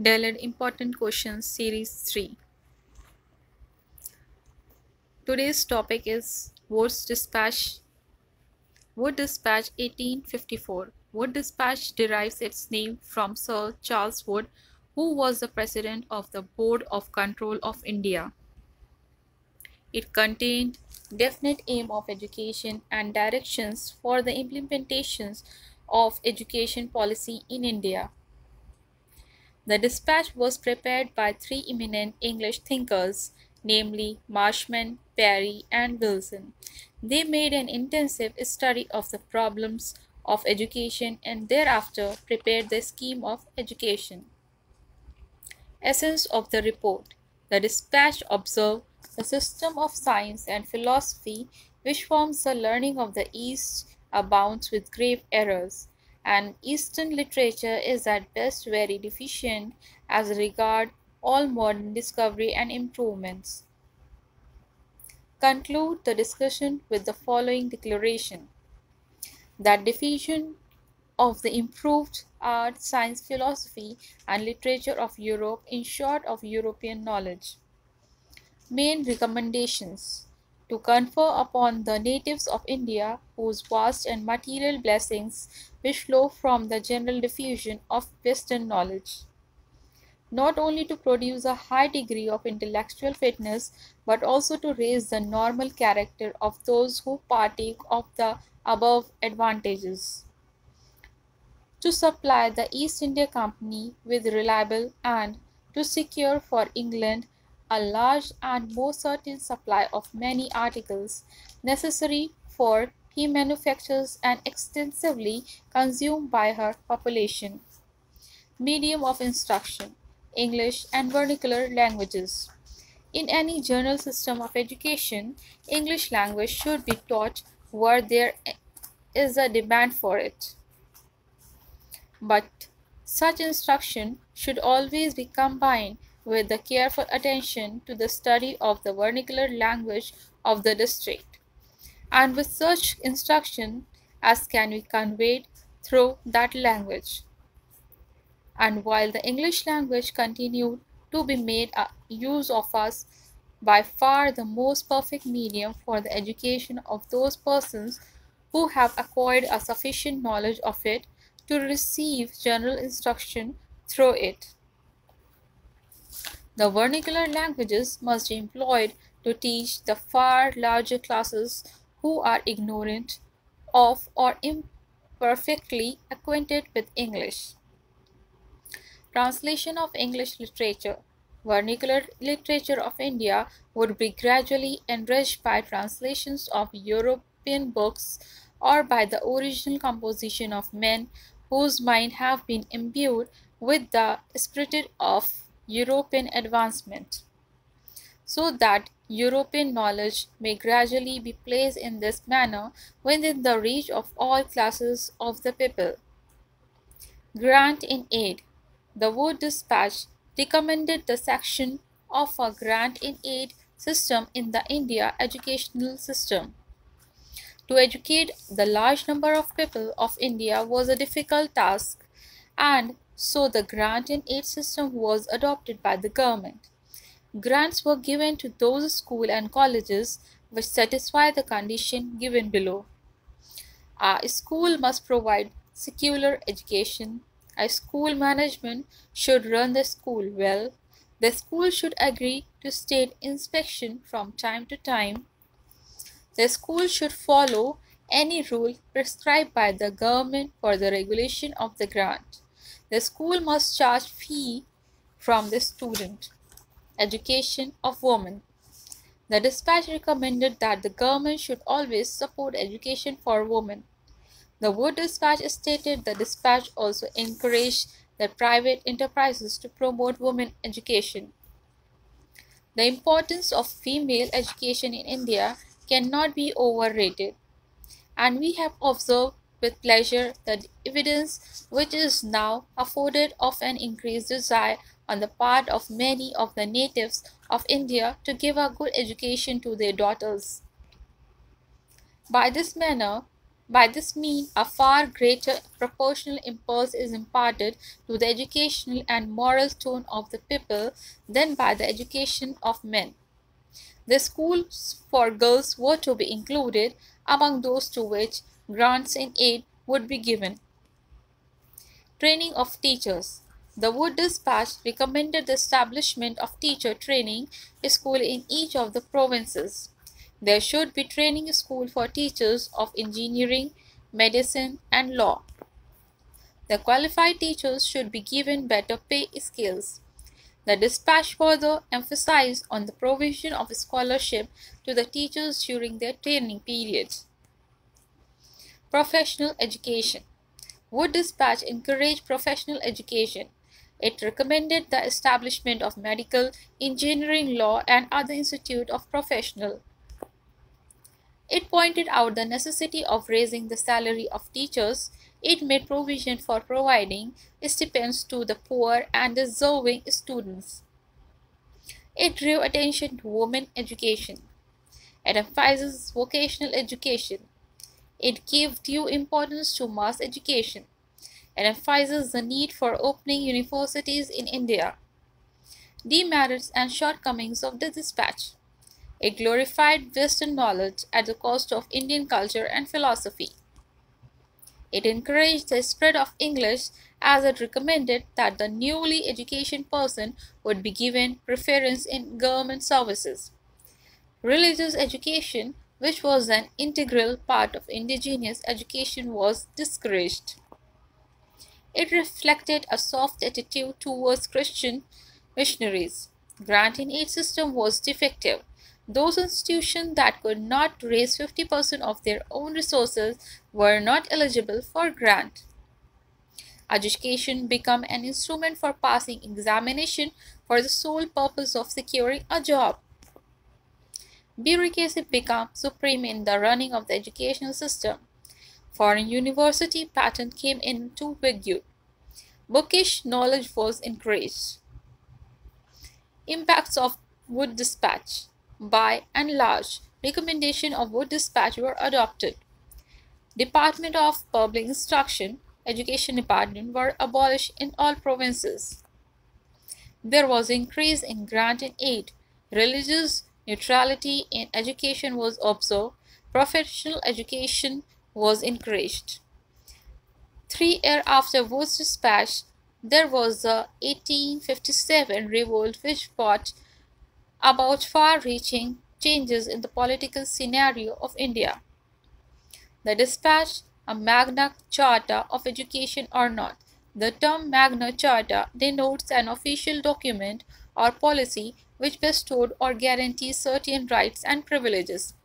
d.el.ed Important Questions Series 3. Today's topic is Wood's Dispatch. Wood Dispatch 1854. Wood Dispatch derives its name from Sir Charles Wood, who was the president of the Board of Control of India. It contained definite aim of education and directions for the implementations of education policy in India. The dispatch was prepared by three eminent English thinkers, namely Marshman, Parry, and Wilson. They made an intensive study of the problems of education and thereafter prepared the scheme of education. Essence of the report. The dispatch observed the system of science and philosophy which forms the learning of the East abounds with grave errors, and Eastern literature is at best very deficient as regards all modern discovery and improvements. Conclude the discussion with the following declaration: that diffusion of the improved art, science, philosophy, and literature of Europe, in short, of European knowledge. Main recommendations: to confer upon the natives of India, whose vast and material blessings which flow from the general diffusion of Western knowledge, not only to produce a high degree of intellectual fitness, but also to raise the normal character of those who partake of the above advantages, to supply the East India Company with reliable and to secure for England a large and more certain supply of many articles necessary for her manufactures and extensively consumed by her population. Medium of instruction: English and vernacular languages. In any general system of education, English language should be taught where there is a demand for it. But such instruction should always be combined with the careful attention to the study of the vernacular language of the district, and with such instruction as can be conveyed through that language. And while the English language continued to be made use of as by far the most perfect medium for the education of those persons who have acquired a sufficient knowledge of it to receive general instruction through it. The vernacular languages must be employed to teach the far larger classes who are ignorant of or imperfectly acquainted with English. Translation of English literature. Vernacular literature of India would be gradually enriched by translations of European books or by the original composition of men whose minds have been imbued with the spirit of European advancement, so that European knowledge may gradually be placed in this manner within the reach of all classes of the people. Grant in aid. The Wood Dispatch recommended the section of a grant in aid system in the India educational system. To educate the large number of people of India was a difficult task, and so the grant in aid system was adopted by the government. Grants were given to those schools and colleges which satisfy the condition given below. A school must provide secular education. A school management should run the school well. The school should agree to state inspection from time to time. The school should follow any rule prescribed by the government for the regulation of the grant. The school must charge fee from the student. Education of women. The dispatch recommended that the government should always support education for women. The Wood Dispatch stated the dispatch also encouraged the private enterprises to promote women education. The importance of female education in India cannot be overrated, and we have observed with pleasure the evidence which is now afforded of an increased desire on the part of many of the natives of India to give a good education to their daughters. By this manner, By this means, a far greater proportional impulse is imparted to the educational and moral tone of the people than by the education of men. The schools for girls were to be included among those to which grants in aid would be given. Training of teachers. The Wood Dispatch recommended the establishment of teacher training school in each of the provinces. There should be training school for teachers of engineering, medicine, and law. The qualified teachers should be given better pay scales. The dispatch further emphasized on the provision of scholarship to the teachers during their training periods. Professional education. Wood Dispatch encouraged professional education. It recommended the establishment of medical, engineering, law, and other institutes of professional. It pointed out the necessity of raising the salary of teachers. It made provision for providing stipends to the poor and deserving students. It drew attention to women education. It emphasizes vocational education. It gave due importance to mass education. It emphasizes the need for opening universities in India. Demerits and shortcomings of the dispatch. It glorified Western knowledge at the cost of Indian culture and philosophy. It encouraged the spread of English as it recommended that the newly educated person would be given preference in government services. Religious education, which was an integral part of indigenous education, was discouraged. It reflected a soft attitude towards Christian missionaries. Grant in aid system was defective. Those institutions that could not raise 50% of their own resources were not eligible for grant. Education became an instrument for passing examination for the sole purpose of securing a job. Bureaucracy became supreme in the running of the educational system. Foreign university patent came into vigor. Bookish knowledge was encouraged. Impacts of Wood Dispatch. By and large, recommendations of Wood Dispatch were adopted. Department of Public Instruction, Education Department were abolished in all provinces. There was increase in grant and aid. Religious neutrality in education was observed. Professional education was encouraged. 3 years after Wood's dispatch, there was the 1857 revolt which brought about far-reaching changes in the political scenario of India. The dispatch, a Magna Charta of education or not. The term Magna Charta denotes an official document or policy which bestowed or guarantees certain rights and privileges.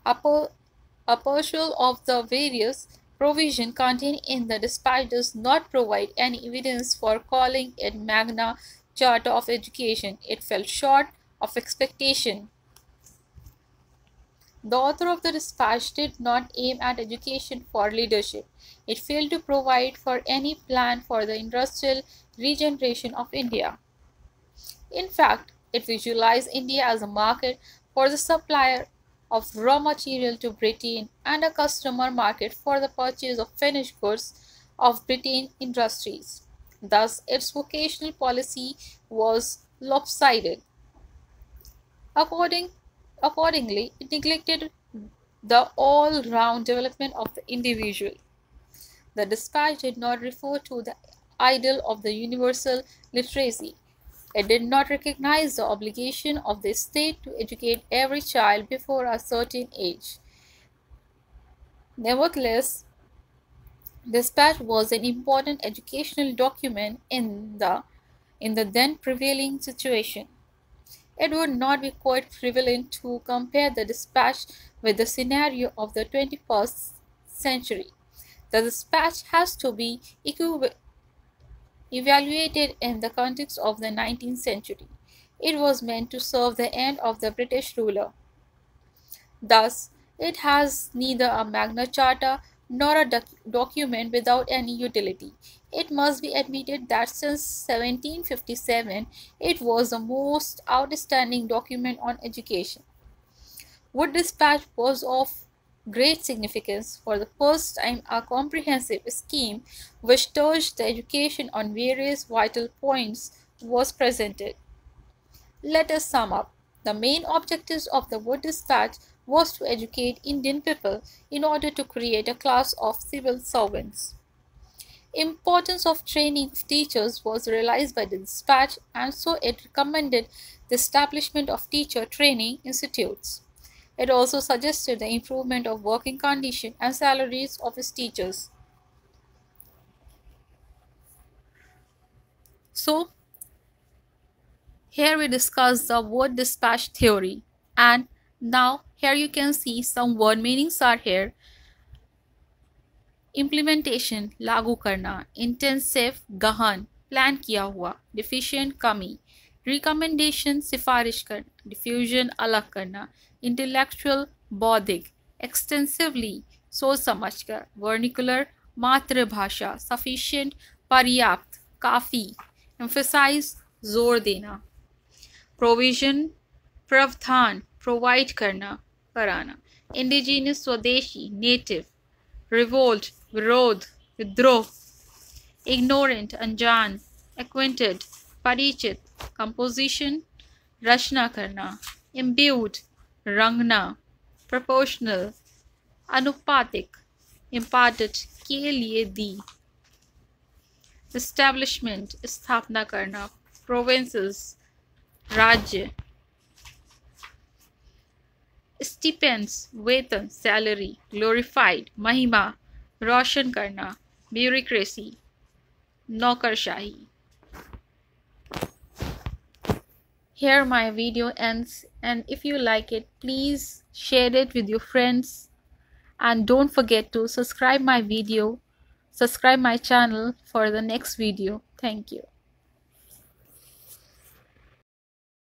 A partial of the various provision contained in the dispatch does not provide any evidence for calling it Magna Charta of education. It fell short of expectation. The author of the dispatch did not aim at education for leadership. It failed to provide for any plan for the industrial regeneration of India. In fact, it visualized India as a market for the supplier of raw material to Britain and a customer market for the purchase of finished goods of British industries. Thus, its vocational policy was lopsided. According Accordingly, it neglected the all-round development of the individual. The dispatch did not refer to the ideal of the universal literacy. It did not recognize the obligation of the state to educate every child before a certain age. Nevertheless, dispatch was an important educational document in the then prevailing situation. It would not be quite prevalent to compare the dispatch with the scenario of the 21st century. The dispatch has to be evaluated in the context of the 19th century. It was meant to serve the end of the British ruler. Thus, it has neither a Magna Charta nor a document without any utility. It must be admitted that since 1757, it was the most outstanding document on education. Wood Dispatch was of great significance. For the first time, a comprehensive scheme which touched the education on various vital points was presented. Let us sum up. The main objectives of the Wood Dispatch was to educate Indian people in order to create a class of civil servants. Importance of training of teachers was realized by the dispatch, and so it recommended the establishment of teacher training institutes. It also suggested the improvement of working conditions and salaries of its teachers. So, here we discuss the word dispatch theory, and now here you can see some word meanings are here. Implementation लागू करना, intensive गहन plan किया हुआ, deficient कमी, recommendation सिफारिश करना, diffusion अलग करना, इंटेलेक्चुअल बौद्धिक, एक्सटेंसिवली सोच समझकर, वर्निकुलर मातृभाषा, सफिशिएंट पर्याप्त काफ़ी, एम्फेसाइज जोर देना, प्रोविजन प्रावधान प्रोवाइड करना कराना, इंडिजीनियस स्वदेशी नेटिव, revolt, विरोध, विद्रोह, ignorant, अनजान, acquainted, परिचित, composition, रचना करना, imbued, रंगना, proportional, अनुपातिक, imparted, के लिए दी, establishment, स्थापना करना, provinces, राज्य, स्टिपेंड्स वेतन सैलरी, ग्लोरीफाइड महिमा, रोशन करना, ब्यूरोक्रेसी नौकरशाही. Here my video ends, and if you like it, please share it with your friends, and don't forget to subscribe my channel for the next video. Thank you.